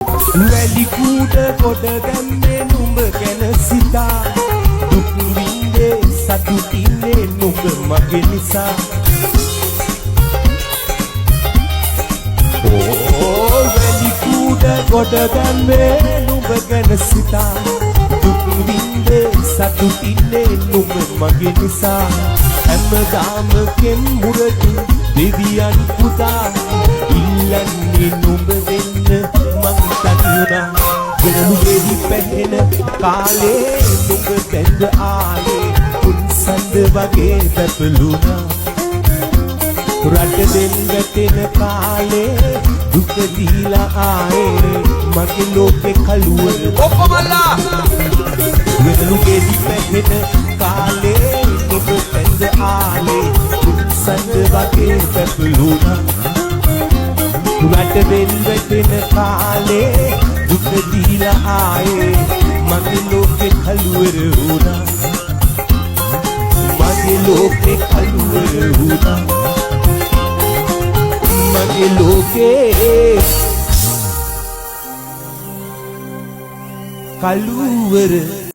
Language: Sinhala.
වැලි කූඩ කොට දැම්මේ නුඹ ගැන සිතා දුක් විඳේ සතුටින්නේ නුඹ මගේ නිසා වැලි කූඩ කොට දැම්මේ නුඹ ගැන සිතා දුක් විඳේ සතුටින්නේ නුඹ මගේ නිසා හැමදාම කෙම්මුරකින් දෙවියන් පුතා ඉල්ලන්නේ නුඹ වෙන්න මං තනියුණා වෙනලු වෙවි පැහෙන කාලේ නුඹ බැඳ ආලේ උන්සන්ද වගේ පැපලුණා රට දෙන්න වැටෙන කාලේ දුක දීලා ආයේ මගේ ලෝකේ කලුවර ඔක්කොමලා වෙනලු වෙවි පැහෙන කාලේ නුඹ බැඳ ආලේ උන්සන්ද වගේ පැපලුණා රට දෙන්න වැටෙන කාලේ දුක දීලා ආයේ මගේ ලෝකේ කලුවර වුණා මගේ ලෝකේ කලුවර වුණා මගේ ලෝකේ කලුවර